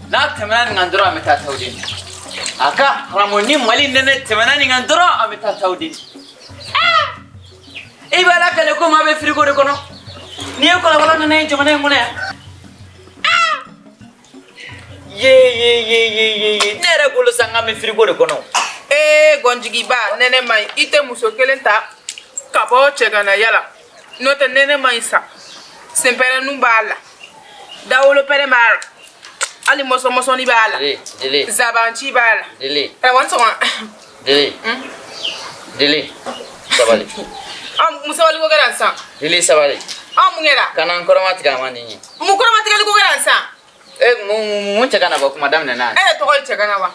Na temenan ngandro ameta taudin. Aka ramoni Malienne temenan ngandro ameta taudin. Ibala kale ko mabe frigo de kono. Ni ko la wala na jamane ngone. Ye. Nere bulu sanga me frigo de kono. Gonjigi ba nene mai ite muso kelenta kabo chegana yala. Note nene mai sa. Sempere nu bala. Dawolo pere mar. Ali moso ni bala. Dele. Zabanchi bala. Dele. Want one. Dele. Sabali. Muso wali go garansa. Dele sabali. Mungera. Kana nkoromati kama nini. Mukoromati kali go garansa. Mu chagana ba kuma madam nana. To ko chegana ba.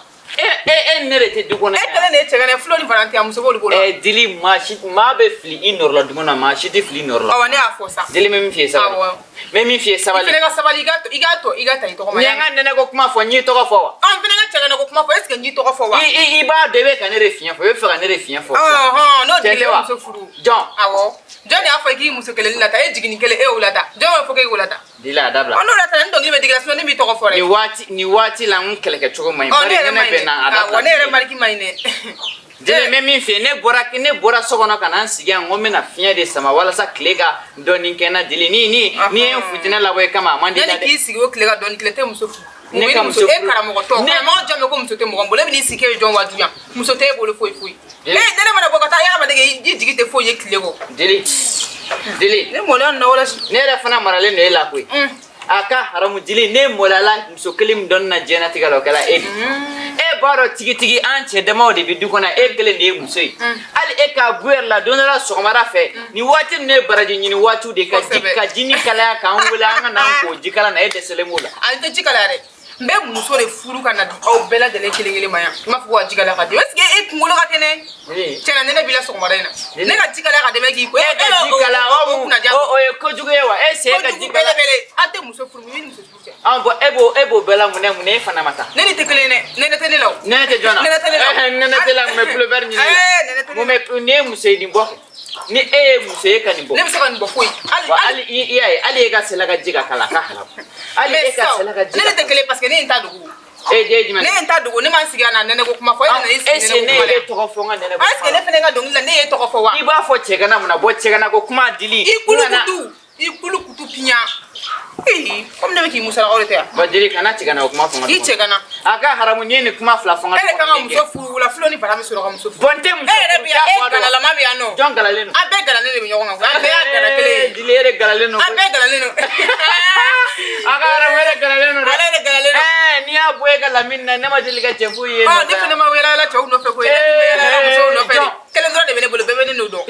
Nere te dugona. Kala ne chegana flori valantia muso wali go. Dili ma be fli inorlo dugona ma shiti fli inorlo. Ne afosa. Dili memi fie sabali. Memi fie sabali. Fenega sabali igata ito ko ma. Nyanga nene ko kuma fo nyi to ko fo. Fenega chegana ko kuma fo est-ce que nyi to ko fo wa. Iba debe kanere fien fo, be fera nere fien fo. No dile muso furu. John. Awo. John ya fo ki muso kele lata jigini kele ulata. John fo ke ulata. Dila dabla. Ono lata ndo ngi digression ni mi to ko fo re. Ni wati la nkele ke choko mai. Bari nene be na adabla. Wone re mariki maine. Dile memi fie ne bora sokono kana sigia ngome na fien de sama wala sa klega ndoni kena dili ni enfutina la we kama mandi dade. Nani ki sigi o klega doni klete muso fu. Ne ka muso karamogo to. Karamogo jame ko muso te mo ngombo le bi sike John waduya. Muso te bolo foi. Dele mana bokata ya ma de jigite fo ye klego. Dili. Ne mo la na wala. Ne ra fana marale ne la koi. Aka haramu dili ne molala muso kelim donna jena tigalo kala edi. Baro tigi anche demo de bidu kona kele ne musoi. Ali ka buer la donera sogmara fe. Ni wati ne baraji ni watu de ka jini kala ka ngula nga na ko jikala na selemula. Ante jikala re. Mbe muso le furu kana au bela de lekele maya. Ma fu wa jikala ka de. Est-ce que ngolo ka tene? Tena nene bila sogmara ina. Ne ka jikala ka de meki ko. Jikala ko jugewa. Se ka jikala. Ate muso furu mi muso furu. Ebo bela mune fana mata. Nene te kele nene te nelo. Nene te jona. Nene te la me pleuver ni. Mo me ne muso ni bo. Ni muso ka ni bo. Ne muso ka ni bo foi. Ali ka sela ka jiga kala ka hala. Ali ka sela ka jiga. Nene te kele parce que ne nta dugu. Ne nta dugu ne man siga na nene ko kuma fo na isi ne e to ko fo nga nene ko. Est-ce que ne fene nga dongi la ne e to ko fo wa. Iba fo chega na muna bo chega na ko kuma dili. Ikulu kutu pinya. Comme ne ki musa la orete ya. Ba dili kana chega na kuma fo nga. Chega na. Aka haramu nyene kuma fla fo nga. Ele kanga muso fu la flo ni para muso ka muso fu. Bonte muso. Gala la mabi ano. Jon gala leno. Abe gala leno mi nyonga. Abe gala kele. Dili ere gala leno. Abe gala leno. Aka haramu ere gala leno. Ale gala leno. Ni abwe gala minna ne ma dili ka chefu ye. Ni fene ma wera la chawu no fe ko. Ni wera la muso no fe. Kele ndora de bene bolo bebe ni no do.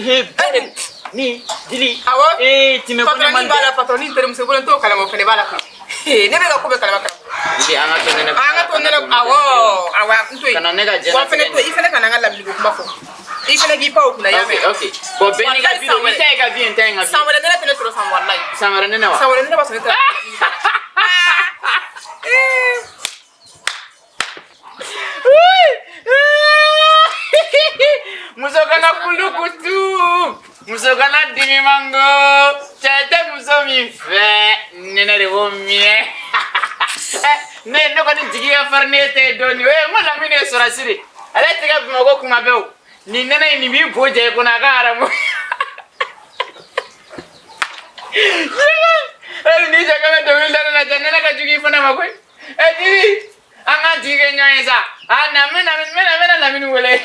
Ni dili. Awo. Time ko man bala patroni tere muso bolo to kala mo fene bala ko. Ne be ka ko be kala makara. Dili anga to nene. Awa ntoi. Kana nega jena. Wa fene to ifene kana ngala mi ko mafo. Ifene gi pa o kuna yame. Okay. Bo beni ga video mi tay ga bien tay nga. Samara nene tele tro sam wallahi. Samara nene wa. Samara nene ba sene ta. Musokana kulukutu. Musokana dimi mango. Chete musomi fe. Nene de womie. Ne no kani jigiya farnete doni. We ngola mine sorasiri. Ale tiga bimago kuma beu. Ni nene ni bi boje kuna karamu. Ni jaga me domin dana na janna ka jigi fana makoi. Dili. Anga jige nyaisa. Na mena la minu wele.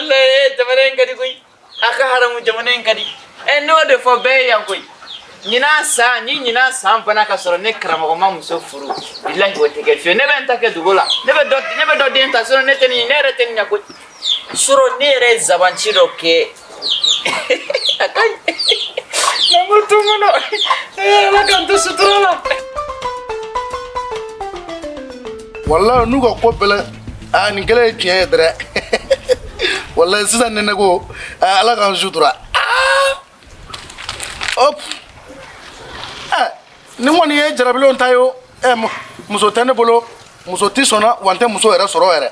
Le jamane ngadi koi. Aka haramu jamane ngadi. No de fo be yan koi. Nyina sa mpana ka soro ne karamogo ma muso furu. Billahi wa tekefio ne ben take dugola. Ne be do den ta soro ne teni ne re teni nyako. Soro ne re zabanchiro ke. Akai. Na mutu mono. La kanto sutrola. Wallahi nugo ko bele ni gele tiye dre. Wallahi sisan ne go ala kan sutura. Op. Ni woni ye jarabile on tayo muso tane bolo muso ti sona wante muso era soro era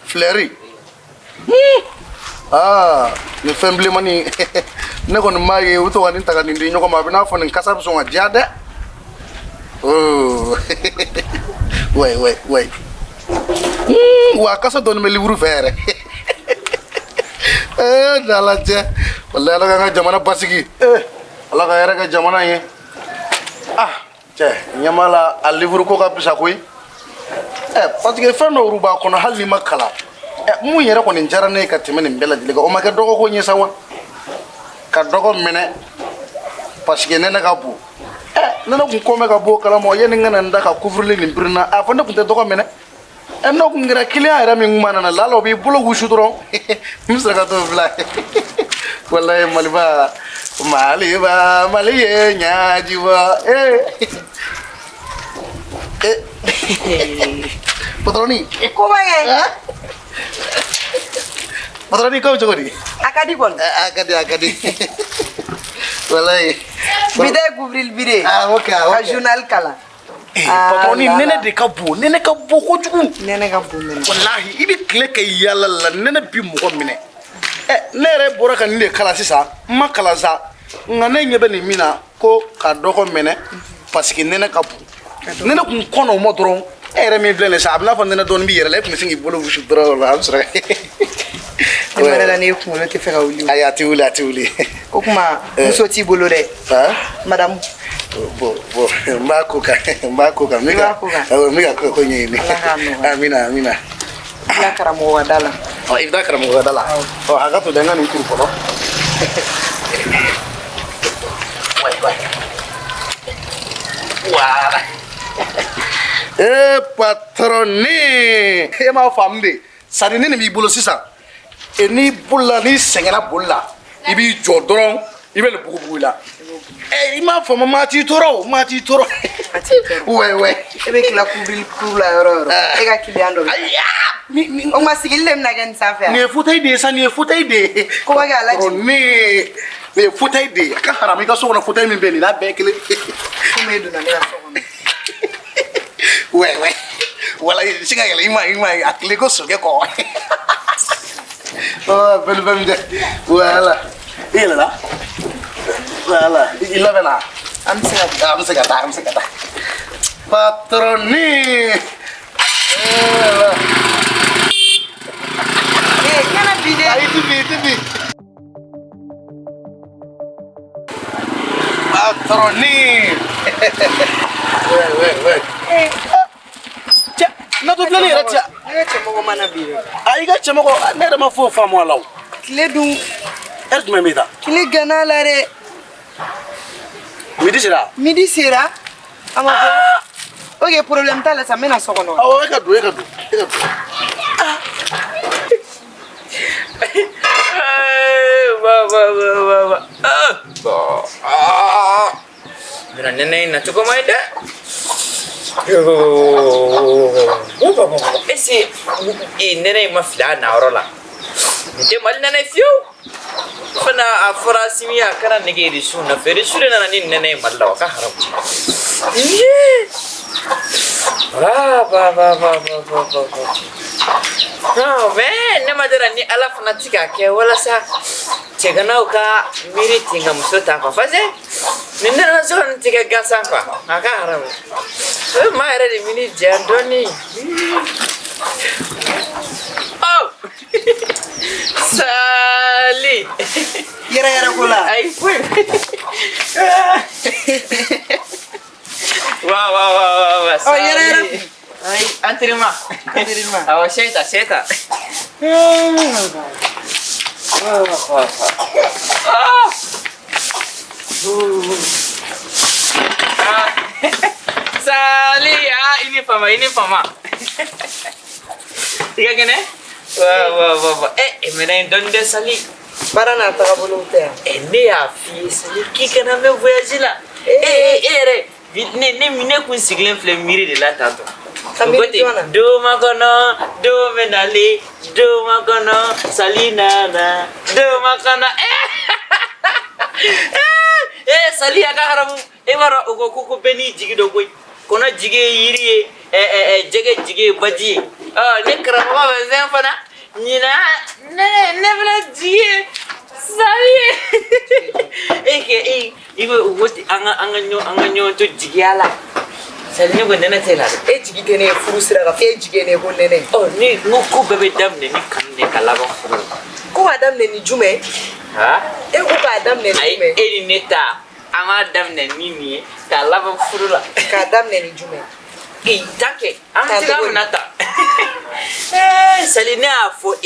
fleri ni fɛn bilenmani ne kɔni m'a ye u to ka nin ta ka nin di ɲɔgɔn ma a bɛ n'a fɔ nin kasa bɛ sɔn ka diya dɛ ouais wa kasa dɔɔni bɛ liburu fɛ yɛrɛ dalajɛ walahi ala k'an ka jamana basigi ala ka hɛrɛ kɛ jamana ye cɛ ɲɛma la a liburu ko ka bisa koyi parce que fɛn dɔw b'a kɔnɔ hali n'i ma kalan mun yɛrɛ kɔni diyara ne ye ka tɛmɛ nin bɛɛ lajɛlen kan o ma kɛ dɔgɔko ɲɛ sa wa ka dɔgɔ minɛ parce que nɛnɛ ka bon nɛnɛ kun kɔn bɛ ka bɔ o kalama yanni n ka na n da ka couvrir nin biri na a fɔ ne kun tɛ dɔgɔ minɛ n'o kun kɛra client yɛrɛ min kuma nana lala o b'i bolo wusu dɔrɔn n bɛ sɔrɔ ka t'o bila walahi maliba mali ye ɲajiba patroni ko bɛ patroni kau cogo di a ka di kɔni a ka di walahi bi tɛ couvrir bire ok ka journal kalan patroni nɛnɛ de ka bon kojugu nɛnɛ ka bon mɛnɛ wallahi i bɛ tile kɛ yala la nɛnɛ bi mɔgɔ minɛ ne yɛrɛ bɔra ka nin de kalan sisan n ma kalan sa nka ne ɲɛ bɛ nin min na ko ka dɔgɔ minɛ parce que nɛnɛ ka bon nɛnɛ kun kɔnɔ o ma dɔrɔn e yɛrɛ min filɛ nin sa a bɛ n'a fɔ nɛnɛ dɔɔni b'i yɛrɛ la e tun bɛ se k'i bolo wusu dɔrɔn o la a bɛ sɔrɔ ne ma la ne ye kunkolo tɛ fɛ ka wuli ayi a tɛ wuli o tuma muso t'i bolo dɛ madamu bon n b'a ko kan n b'a ko kan n bɛ ka ko ɲɛɲini amina bila karamɔgɔ ka da la i bɛ taa karamɔgɔ ka da la a ka to dɛ n ka nin kuru fɔlɔ voilà patroni e m'a faamu de sadi ni nin b'i bolo sisan n'i bolila n'i sɛgɛnna boli la i b'i jɔ dɔrɔn i bɛ nin bugubugu la i m'a fɔ ma maa t'i tɔɔrɔ ouais e bɛ tila kuru la yɔrɔ e ka kiliyan dɔ o ma sigili de bɛna kɛ nin sanfɛ nin ye fauteuil de ye sa nin ye fauteuil de ye ko bɛ kɛ a lajɛ nin ye fauteuil de ye a ka haramu i ka so kɔnɔ fauteuil min bɛ nin n'a bɛɛ ye kelen komi e donna ne ka so kɔnɔ ouais wala i se ka yɛlɛ i ma a tile ko sokɛ kɔ bɛn tɛ voilà i yɛlɛla voilà i labɛn na an bɛ se ka taa patroni kana bi dɛ ayi ti bi patroni ouais cɛ na to filɛli yɛrɛ cɛ ne ka cɛmɔgɔ mana bi dɛ ayi ka cɛmɔgɔ ne yɛrɛ ma foyi faamu a la o tile dun heure jumɛn b'i ta tile gana la dɛ midi sera a ma fɔ ok problème t'a la sa n bɛna so kɔnɔ awɔ e ka don Mira nene na cogo mai dɛ ese nene ma fila na yɔrɔ la n tɛ mali nene fiyewu fana a fɔra simi a kana nege risu nɔfɛ risu de nana ni nene ye mali la wa ka haramu non mais ne ma dara ni ala fana ti ka kɛ walasa cɛganaw ka miiri ten ka muso ta quoi parce que ni nana so kɔni ti kɛ gansan quoi a ka haramu maa yɛrɛ de mini diya dɔɔni oh Sali yɛrɛ ko la ayi foyi wa Sali ayi entraînement awɔ seta Sali ini fama tiga kene wah menen donde Sali baara n'a taabolo tɛ yan ne y'a f'i ye Sali k'i kana mɛn voyage la yɛrɛ ne kun sigilen filɛ miiri de la tantɔ doma kɔnɔ don bɛ nalen doma kɔnɔ Sali nana doma kɔnɔ Sali a ka haramu e b'a dɔn o ko bɛɛ n'i jigi dɔ koyi kɔnɔ jigi ye yiri ye jɛgɛ jigi ye baji ye ne karamɔgɔ bɛ zɛn fana Nina, never die. Sorry. What anganyo to Jiala. Sali go nena tela. Ejigene furusira ga fejigene honene. Oh, ni muku bebe damne ni kanne kalaba furu. Ko adam ne ni jume? Ha? E ko adam ne ni jume? Ai eni neta. Anga damne ni kalaba furu la. Ka adam ne ni jume. Take. Tiga menata. Salini afo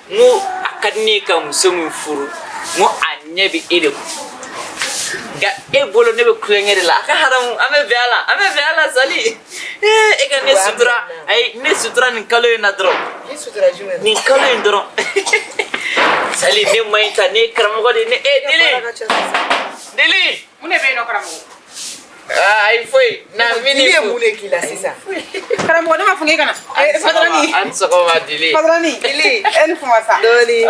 mu akadni ka musumu furu. Mu anyebi ede. Ga bolo nebe kulengere la. Aka haram ame veala sali. Ega ne sutura. Ne sutura ni kalo na dro. Ni sutura jume. Ni kalo ndro. Sali ne mainta ne karamogo ne Dili. Mune be no karamogo. Ai foi na mini mune kila sisa. Karamogo na mafunge kana. Padrani. Anso koma Dili. Padrani. Dili. En fumasa. Doni.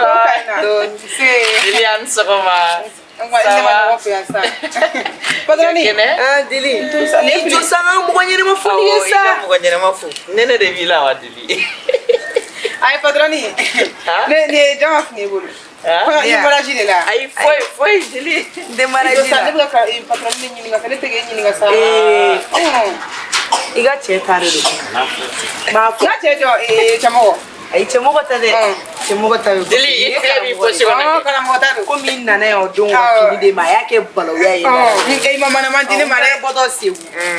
Don. Se. Dili anso koma. Padrani. Dili. Tu sanga muganyere mafunge yesa. Muganyere mafu. Nene de vila wa Dili. Ai padrani. Ne jama funge bulu. Ko imbaraji de la. Ai foi Dili. De maraji. Sa de ka padrani ni nga kale tege ni nga sa. Iga che tare do. Ma ga che jo chamo. Ai chamo ko tade. Chamo ko tade. Dili ite po sigona. Kana mo tade. Ko min na ne o don ko de ma yake balo ya yi. Ni mama na mantine mare bodo siu.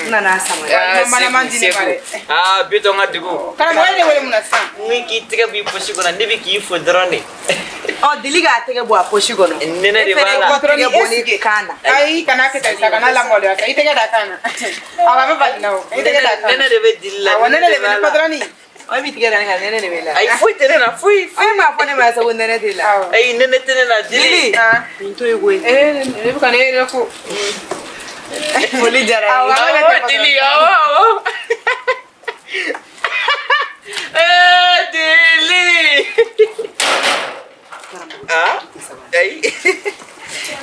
Na na sama. Mama na mantine mare. Bito ngadigo. Kana mo ne wele munasa. Ni ki tege bi po sigona ne bi ki fo drone. Dili ga tege bo aposhigono. Nene de bala. Tege bo ni kana. Ai kana ke ta kana la mole. Ai tege da kana. Aba ba ba no. Ai tege da kana. Nene de be dilla. Nene de be padrani. Ai mi tege da kana nene de be la. Ai foi terena foi. Ai ma fone ma sa nene de la. Ai nene terena Dili. Pinto ego. Ne bu kana ne ko. Poli jara. Dili. Dili. Ai.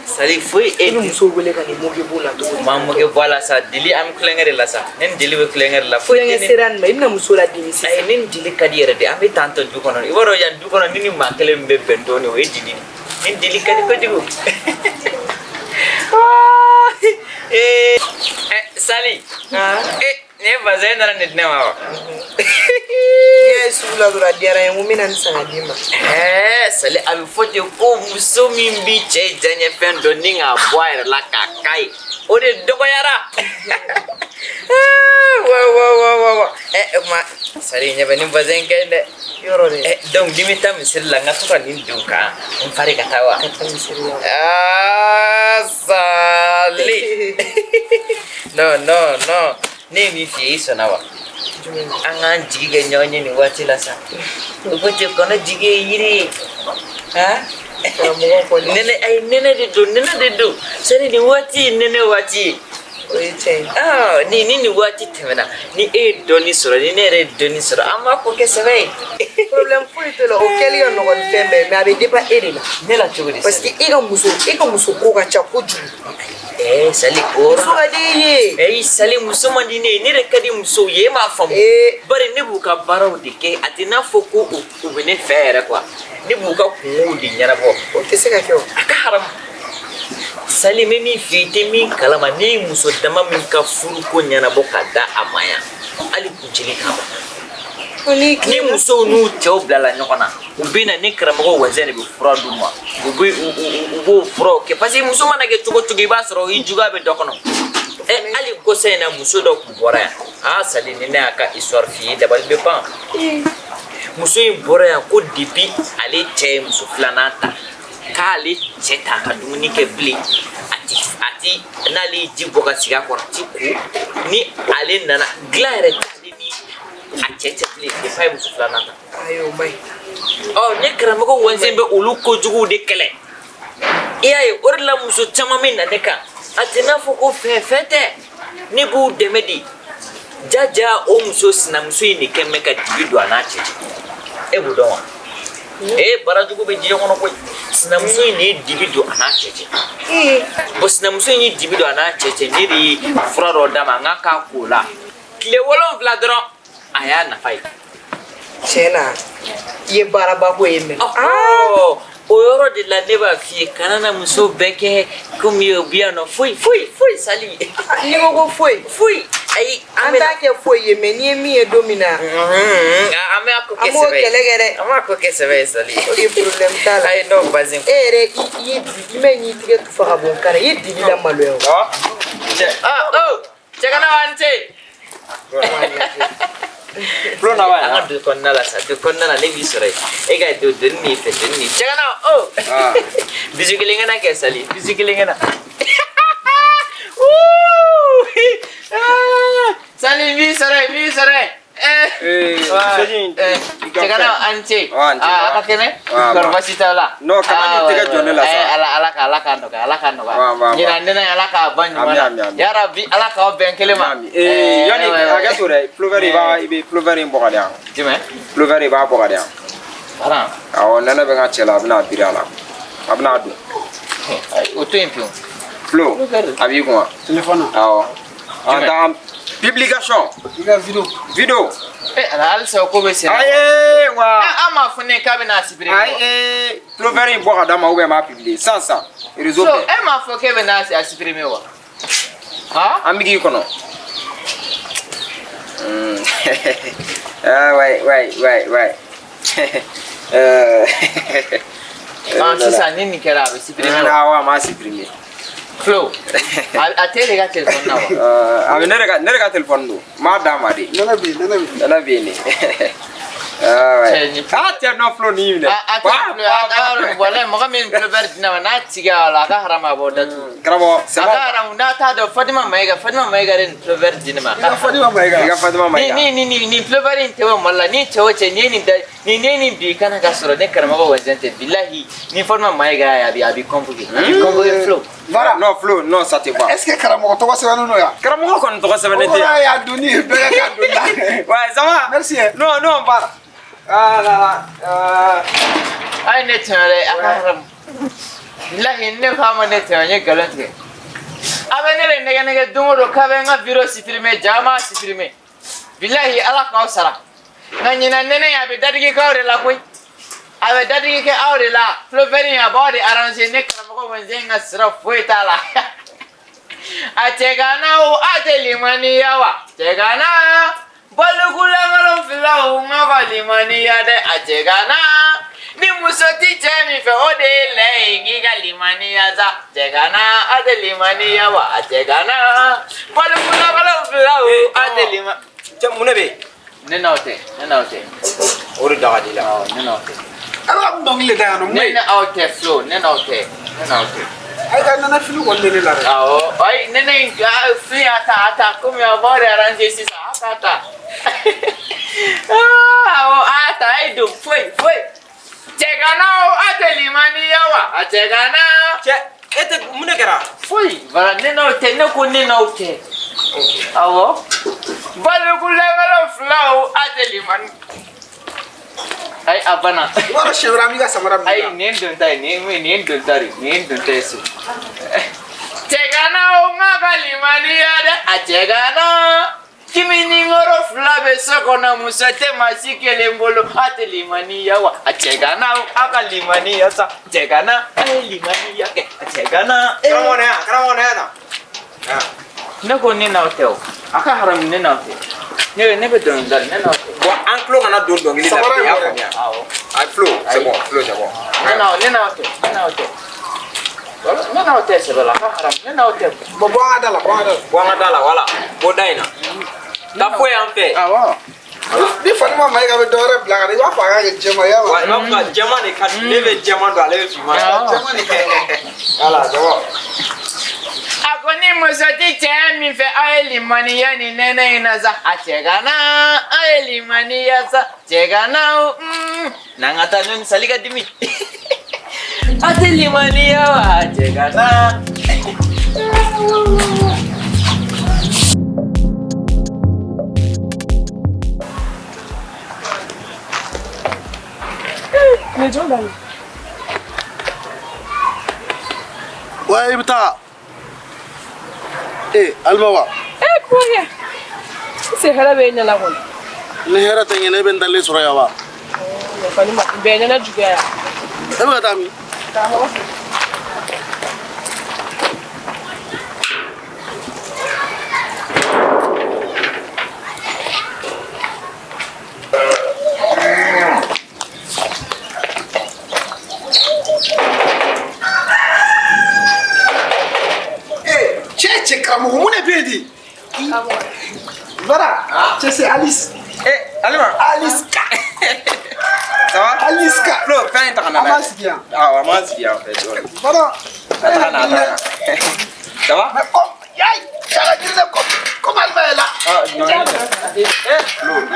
Sali foi muso wele ka ni moge bola to. Mamoge voila sa Dili am klengere la sa. Nen Dili we klengere la. Foi ne seran ma ina muso la dimi si. Ai nen Dili kadi de am tanto du kono. Iboro yan du kono nini makele mbe bendoni o Dili. Nen Dili kadi ko digo. Sali. Ne bazai na ne wa. Yes, ula dura diara ya mumina nsanga dima. Sali abi fote ko muso mimbi che janye pendo ninga boire la kakai. Ode dogo yara. Wa. Ma sali nya bani bazai kende. Yoro de. Donc dimita misilla ngatu kan indunka. Mfari katawa. Sali. No. Ne mi fi iso nawa. Angan jige nyonya ni wati lasa. Upoje kono jige yiri. Ha? Nene de do. Sani ni wati. Oite. Ni wati temena. Ni doni sura, ni nere doni sura. Ama ko kesebe. Problem foi to lo okeli on no fembe, me ave depa erila. Nela chuguri. Parce que iga muso ko ka chakuju. Sali ora. So adeye. Sali muso mandine ni rekadi muso ye ma famu. Bare ne buka baraw dike atina foko u bene fere kwa. Ne buka kuudi nyana bo. O tese ka kyo. Aka haram. Sali mimi fite mi kalama ni muso dama min ka furu ko nyana bo kada amaya. Ali kujili ka. Ni muso nu tew blala nyokona. Ubina ni karamogo wazene bi fura duma. Ubo furo ke pasi muso mana ke tugo ba soro ijuga be dokono. Ali ko sena muso do ku bora. Sali ni na aka histoire fi da bal be pan. Muso in bora ko dipi ale che muso flanata. Ka ale che ta ka dumuni ke bli. Ati na le jiboga siga ko tiku ni ale nana glare ni achete bli ke fay muso flanata. Ayo mai. Ne karamogo wanzembe ulu ko jugu de kele. Iyaye orla muso chama min na deka. Atina foko fete ni bu demedi. Jaja o muso sina muso ni kemeka dibidu anache. Bu don. Bara jugu be jiyo kono ko sina muso ni dibidu anache. Bo sina muso ni dibidu anache ni di fraro dama ngaka kula. Kile wolon vladron aya na fay. Chena. Ye baraba ko yeme. Oh, o yɔrɔ de la ne b'a f'i ye kana na muso bɛɛ kɛ komi ye bi yan nɔ foyi sali. Ni ko foyi. Ayi an t'a kɛ foyi ye mais ni ye min ye don min na. An bɛ a ko kɛ sɛbɛ ye. An b'o kɛlɛ kɛ dɛ. An b'a ko kɛ sɛbɛ ye sali. O de problème t'a la. Ayi n'o bazin. E yɛrɛ i ye di mɛ n'i tigɛ tu faga bɔ kari i ye dili la maloya o. Cɛ kana wa n ce. Flo na wa. An ka don kɔnɔna la sa don kɔnɔna la ne b'i sɔrɔ yen. E ka don doni nin fɛ doni nin. Cɛ kana bisu kelen kana kɛ sali bisu kelen kana. Sali b'i sɔrɔ yen. Cɛ kana an ce. A ka kɛnɛ. Kɔrɔ baasi t'aw la. Non kana ni tɛgɛ jɔ ne la sa. Ala k'a nɔgɔya. Ɲinan nɛnɛ Ala k'a ban ɲuman na. Yarabi Ala k'aw bɛn kelen ma. Yani hakɛ to dɛ puluvɛri i bɛ puluvɛri in bɔ ka di yan. Jumɛn? Puluvɛri i b'a bɔ ka di yan. Voilà. Awɔ nɛnɛ bɛ n ka cɛ la a bɛna biri a la a bɛna dun. O to yen pewu. Flo a b'i kun wa? Téléphone. Awɔ. An taa publication. I ka video. Halisa o ko bɛ sen na. Ayi wa. An m'a fɔ ne k'a bɛna supprimer. Ayi puluvɛri in bɔ ka d'a ma ou bien n b'a publier sans réseau So bɛɛ. e m'a fɔ k'e bɛna a supprimer wa? An bɛ k'i kɔnɔ. Ouais. Sisan ni nin kɛra a bɛ supprimer wa? Awɔ a m'a supprimer. Flo a t'e de ka téléphone na wa? A bɛ ne de ka téléphone don n b'a d'a ma de. Nana bɛ yen ne. Cɛ nɔ Flo ni minɛ. Walayi mɔgɔ min puluvɛri di ne ma n'a tigɛ a la a ka haramu a b'o datugu. Karamɔgɔ a ka haramu n'a t'a dɔn Fatima Mayiga de nin puluvɛri di ne ma. I ka Fatima Mayiga. Nin puluvɛri in tɛ bɔ Mali la ni cɛ o cɛ ni ne ni bi kana ka sɔrɔ ne karamɔgɔ wazɛn tɛ bilahi ni Fatima Mayiga ye a b'i convoquer. A b'i convoquer Flo. Voilà. Non Flo non ça te va. Est-ce que karamɔgɔ tɔgɔ sɛbɛnnen don yan? Karamɔgɔ kɔni tɔgɔ sɛbɛnnen tɛ yan. O y'a donni ye bɛɛ ka donni la. Ouais ça va. Merci. Non para. Ayi ne tɛmɛ dɛ a ka haramu. Bilahi ne k'a ma ne tɛmɛ n ye nkalon tigɛ. A bɛ ne de nɛgɛ don o don k'a bɛ n ka bureau supprimer jaa m'a supprimer. Bilahi Ala k'aw sara. Nka ɲinan nɛnɛ a bɛ dadigi k'aw de la koyi. A bɛ dadigi kɛ aw de la. Puluvɛri in a b'aw de arranger ne karamɔgɔ wɛnzɛn ka sira foyi t'a la. A cɛ ka na o a tɛ limaniya wa? Cɛ ka na. Balugulaŋolon filaw n ka limaniya dɛ a cɛ ka na. Ni muso ti cɛ min fɛ o de ye lɛ ye k'i ka limaniya sa. Cɛ ka na a tɛ limaniya wa? A cɛ ka na. Balugulaŋolon filaw a tɛ limaniya. Cɛ mun de bɛ yen? Ne n'aw tɛ. O de da ka di la. Ne n'aw tɛ. Ala ka dɔnkili da yan nɔ. Ne n'aw tɛ Flo ne n'aw tɛ. Ayi ka nana fili kɔni bɛ ne la dɛ. Awɔ ayi ne in fili a ta komi a b'aw de arranger sisan a k'a ta. Awɔ a ta a ye don foyi. Cɛ ka na o a tɛ limaniya wa? A cɛ ka na. Cɛ e tɛ mun de kɛra? Foyi voilà ne n'aw tɛ ne ko ne n'aw tɛ. Awɔ balugulaŋolon filaw a tɛ limaniya. Ayi a banna. I b'a dɔn siɲɛ wɛrɛ an b'i ka samara minɛ. Ayi nin ye don ta ye nin ye don ta ye so. Cɛ ka na o n ka limaniya dɛ a cɛ ka na. Kiminikɔrɔ fila bɛ so kɔnɔ muso tɛ maa si kelen bolo a tɛ limaniya wa? A cɛ ka na a ka limaniya sa. Cɛ ka na a ye limaniya kɛ a cɛ ka na. Karamɔgɔ na yan. Ne ko ne n'aw tɛ o a ka haramu ne n'aw tɛ. Ne bɛ dɔnkili ne n'aw tɛ. Bon an tulo kana don dɔnkili la i y'a faamuya. Awɔ. Flo c'est bon. Ne n'aw tɛ. Ne n'aw tɛ sɛbɛ la a ka haramu ne n'aw tɛ. Bɔn bɔ an ka da la. Bɔ an ka da la voilà. Bɔ da in na. Da foyi y'an fɛ. Awɔ. Ni Fatima Mayiga bɛ dɔ wɛrɛ bila ka na i b'a fɔ a ka kɛ jɛmaya wa? I b'a fɔ ka jɛman de ka di ne bɛ jɛman don ale bɛ finman don. Jɛman de ka ɲi. Voilà c'est bon. A ko ni muso ti cɛ min fɛ a ye limaniya ni nɛnɛ in na sa a cɛ ka na a ye limaniya sa cɛ ka na n'an ka taa n'o ni sali ka dimi a tɛ limaniya wa a cɛ ka na. Wa i bɛ taa. Alima wa? Kuya. Se hala be ina la kɔni. Ni hɛrɛ tɛ ɲɛ ne bɛ n dalen sɔrɔ yan wa? Fani ma bɛn ɲɛna juguya yan. E bɛ ka taa min? Karamɔgɔ fɛ. Cɛ karamɔgɔ mun de bɛ yen de? Bara cɛ c'est Alice. Alima. Alice ka. Ça va? Alice ka. Flo, fɛn in ta ka na n'a ye. An b'a sigi yan. Awɔ, an b'an sigi yan fɛ dɔɔni. Bara. A taga na, a taga na. Ça va? Mais comme yayi cɛ ka comme Alima est là. Flo, ni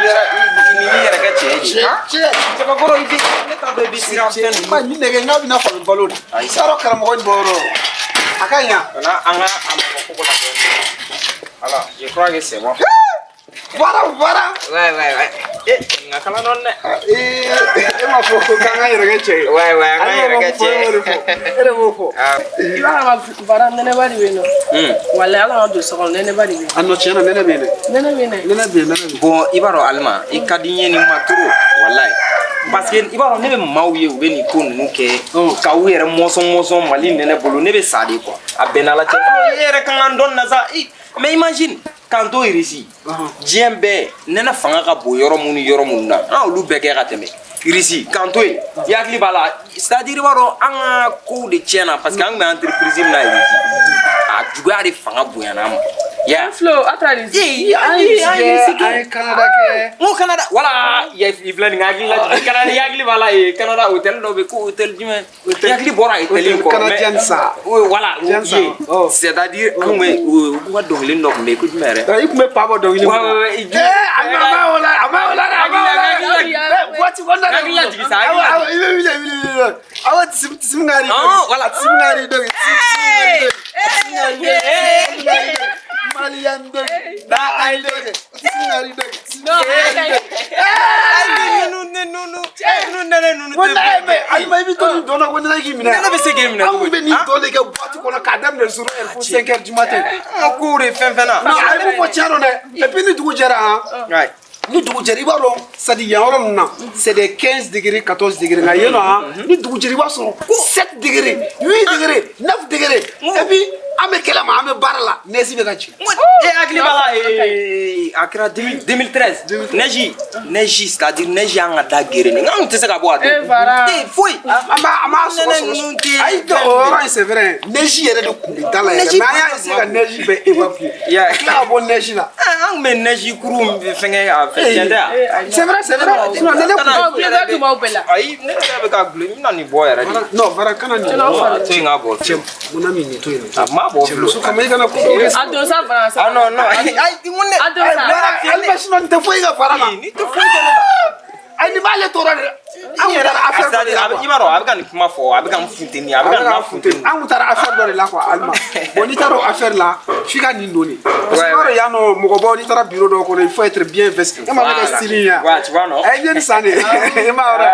yɛrɛ kɛ cɛ ye. Cɛ. Cɛbakɔrɔ i bɛ ne t'a dɔn i bɛ siran fɛn ninnu. Ma ni nɛgɛ n'a bɛna falen balo de. I sara karamɔgɔ in bɔ yɔrɔ. A ka ɲi yan. An ka a mɔgɔ koko la dɔɔni. Voilà, je crois que c'est bon. Bara. Ouais. Nka kalan dɔɔni dɛ. E ma fɔ ko k'an ka yɛrɛ kɛ cɛ ye. Ouais, an ka yɛrɛ kɛ cɛ ye. E de b'o fɔ. I b'a dɔn bara nɛnɛba de bɛ yen nɔ. Walayi ala ka don so kɔnɔ nɛnɛba de bɛ yen. A nɔ tiɲɛ na nɛnɛ bɛ yen dɛ. Nɛnɛ bɛ yen dɛ. Bon, i b'a dɔn Alima, i ka di n ye nin ma trop, walayi. Parce que i b'a dɔn ne bɛ maaw ye u bɛ nin ko ninnu kɛ ka u yɛrɛ mɔsɔn Mali nɛnɛ bolo ne bɛ sa de quoi. A bɛnna la cɛ. E yɛrɛ kan ka n dɔn na sa. Mais imagine k'an to Irisi diɲɛ bɛɛ nɛnɛ fanga ka bon yɔrɔ minnu na an olu bɛɛ kɛ ka tɛmɛ Irisi k'an to yen i hakili b'a la c'est à dire i b'a dɔn an ka kow de tiɲɛna parce que an tun bɛ entreprise min na Irisi a juguya de fanga bonyana an ma. Flo, a taara Irisi. An ye Canada kɛ. N ko Canada wala i filɛ nin ka hakili lajigin Canada i hakili b'a la Canada hôtel dɔ bɛ yen ko hôtel jumɛn i hakili bɔra hôtel in kɔ mais voilà c'est à dire an bɛ u ka dɔnkili dɔ tun bɛ yen ko jumɛn yɛrɛ. I tun bɛ pa bɔ dɔnkili min na. A ma o la. Waati kɔnɔna na. Hakili lajigin sa. I bɛ wili. Awɔ tisimungari. Voilà tisimungari dɔn. Malienne dɔn. Ayi dɔn. Tisimungari dɔn. Alima i bɛ to nin dɔn na ko nɛnɛ k'i minɛ. Nɛnɛ bɛ se k'i minɛ. An kun bɛ nin dɔn de kɛ boîte kɔnɔ k'a daminɛ jour heure fo 5 heures du matin. N ko de fɛn na. Non ale bɛ fɔ tiɲɛ dɔn dɛ. Et puis ni dugu jɛra ni dugu jɛra i b'a dɔn c'est à dire yan yɔrɔ ninnu na c'est des 15 degrés 14 degrés nka yen nɔ ni dugu jɛra i b'a sɔrɔ 7 degrés 8 degrés 9 degrés et puis an bɛ kɛlɛ ma an bɛ baara la neige bɛ ka ci. E hakili b'a la a kɛra 2013 neige c'est à dire neige y'an ka da gere ne nka an tɛ se ka bɔ a don. Foyi. An b'a sɔgɔ ayi o yɔrɔ in c'est vrai neige yɛrɛ de tun bɛ da la yɛrɛ mais an y'a essayer ka neige bɛɛ évacuer ka tila ka bɔ neige la. An tun bɛ neige kuru fɛngɛ a fɛ tiɲɛ tɛ yan. C'est vrai sinon nɛnɛ kun ayi ne yɛrɛ bɛ ka gulon n bɛna nin bɔ yɛrɛ de. non Vara kana nin bɔ to yen ka bɔ. cɛ mun na min nin to yen. Ma bɔ filo. muso kama i kana ko dɔw kɛ. A don sa Vara sa. Ah non ayi mun ne. A don sa. Alima sinon nin tɛ foyi ka Vara la. Ni tɛ foyi kɛ ne la. Ayi nin b'ale tɔɔrɔ de. An kun taara affaire dɔ de la quoi. I b'a dɔn a bɛ ka nin kuma fɔ a bɛ ka n funteni a bɛ ka n na funteni. An kun taara affaire dɔ de la quoi Alima. Bon n'i taara o affaire la f'i ka nin don de. parce que i b'a dɔn yan nɔ mɔgɔbaw n'i taara bureau dɔ kɔnɔ il faut être bien vesti. E ma bɛ kɛ style yan. Ouais tu vois non. Ɛ ɲɛ nin san de. I m'a yɔrɔ.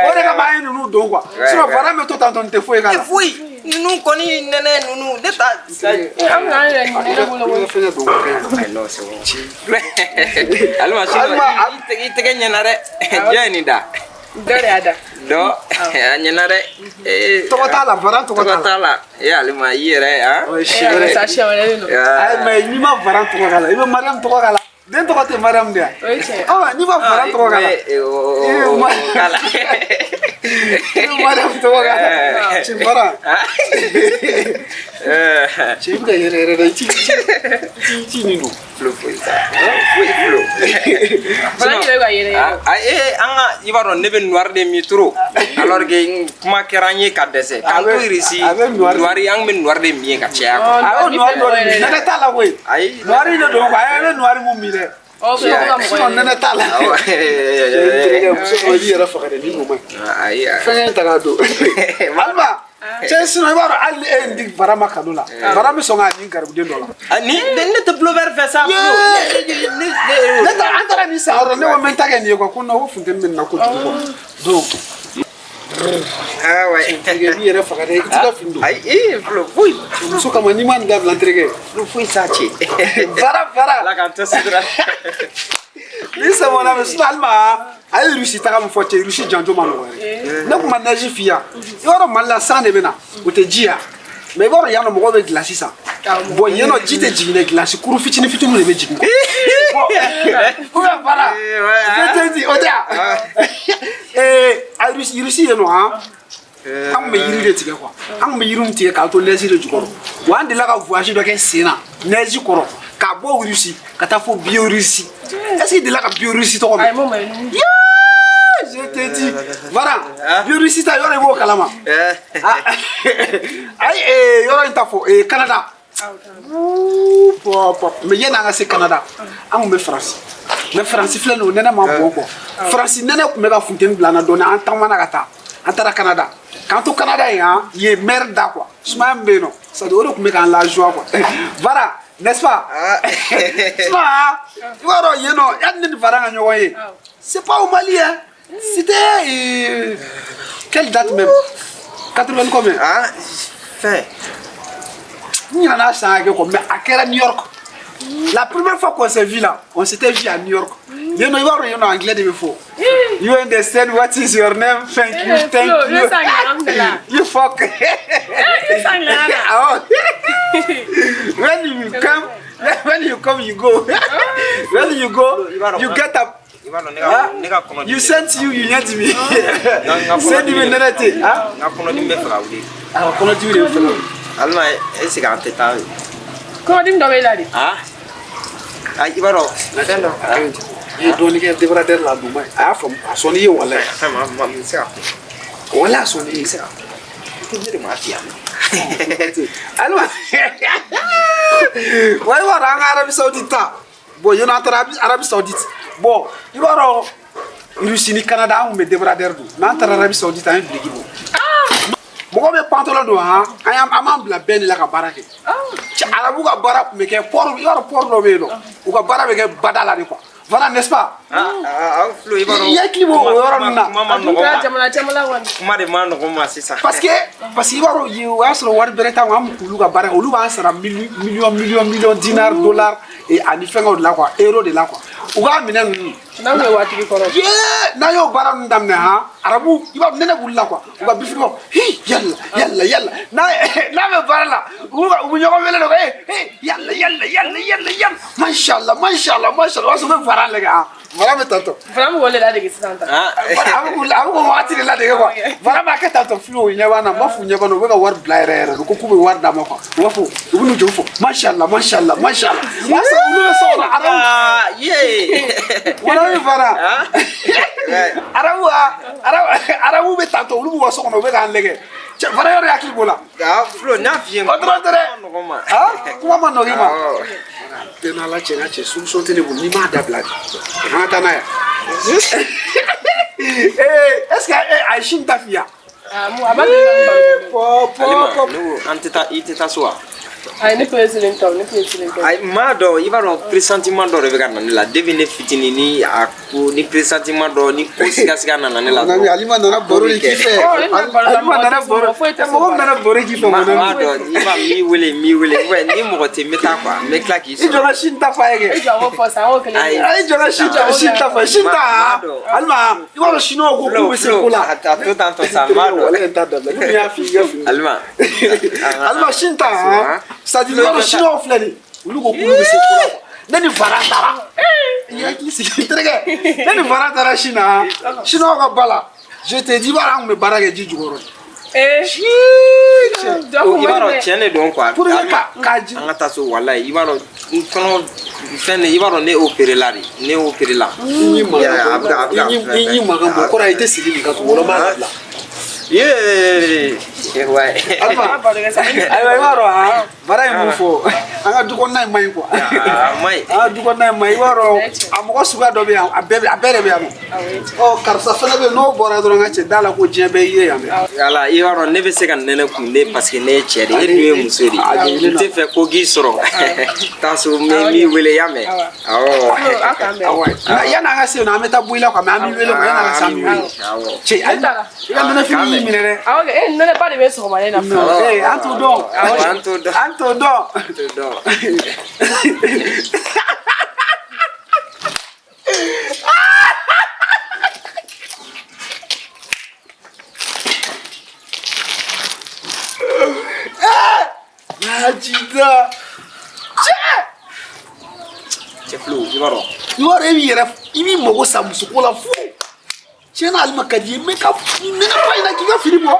O de kama an ye ninnu don quoi. sinon Vara bɛ to tan tɔ nin tɛ foyi k'a la. Foyi ninnu kɔni nɛnɛ ninnu ne ta. An bɛna an yɛrɛ ɲinɛ bolo. Fɛngɛ don kɛ. Non c'est bon. Alima i tɛgɛ ɲɛna dɛ. Jɔn ye nin da. Dɔ de y'a da. Dɔ a ɲɛna dɛ. Tɔgɔ t'a la Vara Tɔgɔ t'a la. Alima i yɛrɛ han. Sa siɲɛ wɛrɛ de don. Ayi mais n'i ma Vara tɔgɔ k'a la i bɛ Mariam tɔgɔ k'a la. Den tɔgɔ tɛ Mariam de yan. O ye tiɲɛ. N'i ma Vara tɔgɔ k'a la. Kala. Mariam tɔgɔ k'a la. Cɛ Vara. Cɛ i bɛ ka yɛrɛ yɛrɛ dɛ i ti nin don. Flo foyi sa. Foyi Flo. Vara yɛrɛ ka yɛrɛ yɛrɛ. An ka i b'a dɔn ne bɛ noir de min trop alors que kuma kɛra n ye ka dɛsɛ. K'an to Irisi noir an bɛ noir de min ka caya. Awɔ noir dɔ de min nɛnɛ t'a la koyi. Ayi noir de don quoi a bɛ noir mun min dɛ. Sinon nɛnɛ t'a la. Muso dɔ i yɛrɛ faga dɛ ni o ma ɲi. Ayi fɛngɛ ta k'a don. Alima. Cɛ sinon i b'a dɔn hali ni e ye n di Vara ma kado la Vara bɛ sɔn k'a di n garibuden dɔ la. Ne tɛ pullover fɛ sa. Ne taara an taara nin san yɔrɔ ne ko n bɛ n ta kɛ nin ye quoi ko non ko funteni bɛ nin na kojugu quoi donc. Ah ouais. N'i yɛrɛ faga dɛ i tɛ ka fini don. Ayi Flo foyi. Muso kama n'i ma nin dabila n terikɛ. Flo foyi sa cɛ. Vara. Ala k'an to sutura. Ni c'est mon ami Alma. Ayi Russie ta ka mo fote Russie janjo ma no. Na kuma neige fia. Yoro malla san de bena. O te dia. Mais bon ya no mo go be glace ça. Bon yeno jite jigine glace kuru fitini fitini le be jigine. Ko ba para. Je te dis oda. Ayi Russie yeno ha. An me yiri de tigɛ quoi an me yirum tigɛ ka to neige de jukɔrɔ wa an de la ka voyage dɔ kɛ sena neige kɔrɔ ka bɔ Russie ka taa fo Biélorussie est-ce que de la ka Biélorussie tɔgɔ mɛn je te dis voilà Biélorussie ta yɔrɔ i b'o kalama ayi yɔrɔ in ta fɔ Canada mais yanni an ka se Canada an kun bɛ France mais France filɛ nin o nɛnɛ ma bɔ kɔ France nɛnɛ kun bɛ ka funteni bila an na dɔɔni an taamana ka taa an taara Canada quand au Canada il est merde quoi suma mbeno ça doit le kumeka la joie quoi voilà n'est-ce pas suma waro yeno yanni varanga nyoye c'est pas au Mali hein c'était quelle date même 80 combien ah fin ni en a ça mais à New York la première fois qu'on s'est vu là on s'était vu à New York you know anglais de before you understand what is your name thank you you fuck when you come you go when you go you get up you sent you need me send me nenete ah ngakono di me fraudi ah kono di me fraudi alma ese ga teta ko dim do be ladi ah ay ibaro natendo ye doni ke debra der la duma ah from soni wala ma sa wala soni sa ni ma fiya alma wai wara an Arabie Saoudite bon yo na Arabie Saoudite bon ibaro Russie ni Canada on me debra der du na Arabie Saoudite an bligi bo mo be pantalon do ha ayam amam bla ben la ka barake ci arabu ka barak me ke por yor por do be do u ka bara be ke badala ni quoi voilà n'est-ce pas flo ibaro ya klibo yor na jamala wan kuma de man ko ma c'est ça parce que ibaro yi wasro war bereta am kulu ka bara olu ba sara million dinar dollar et ani fengo de la quoi euro de la quoi u ga minen na me wati ko ro ye na yo bara ndamne ha arabu iba nene bulla quoi u ga bifimo hi yalla na me bara la u nyogo mele do yalla mashallah waso me bara le ga voilà me tanto vraiment wole la de santa abu ko wati la de quoi voilà ma ka tanto flo nyaba na mafu nyaba no ga war blaire ko kube war da ma ko wafu ubunu jofo mashallah waso ulu so na arabu ye wala me bara arabu be tanto ulu waso no be ga lege bara yo yakil bola ah flo na fien ko tere no ma ah kuma man no hima tena la chenga che solution tene bo ni ma da blague ha tana ya est-ce que ay shin tafia mu abadi po no anteta iteta soa ay ne president ay mado ibaro pressentiment do rebe kan la devine fitini ni aku ni pressentiment do ni siga na la nami alima nana boro ni kife alima nana boro mo nana boro kife mo mado iba mi wele we ni mo te meta kwa me klaki so ijola shinta fa yege ijola fo sa o kele ay ijola shinta alima ibaro shino go ku se kula ata to tanto sa mado alima shinta ça dit le chinois flani ulu ko kulu se kula nani varantara ya kisi trege nani varantara china ka bala je te dis bara me barage ji jugoro ibaro tiene donc quoi pour ka ji angata so wallahi ibaro kono fene ibaro ne opérer la ni ma ko ra ite sili ka to wolo ma la yeah alfa ay waro ha bara mu fo anga duko nay may quoi may duko nay may waro amoko suga do be abere be am o karsa fana be no bora do nga che dala ko jebe ye yame ala i waro ne be se kan nene kunde parce que ne chere e duwe musori te fe ko gi soro taso mi wele yame yana nga se na meta buila kwa mi wele ko yana nga sami che anda ya nana fini minere okay nene pa de be so ma na anto don Ajida. Cheflo, i b'a dɔn. I b'a dɔn e b'i yɛrɛ i b'i mago sa musoko la fu. Tiɲɛ na ale ma ka di ye mais ka ne ka fa in na k'i ka fini bɔ.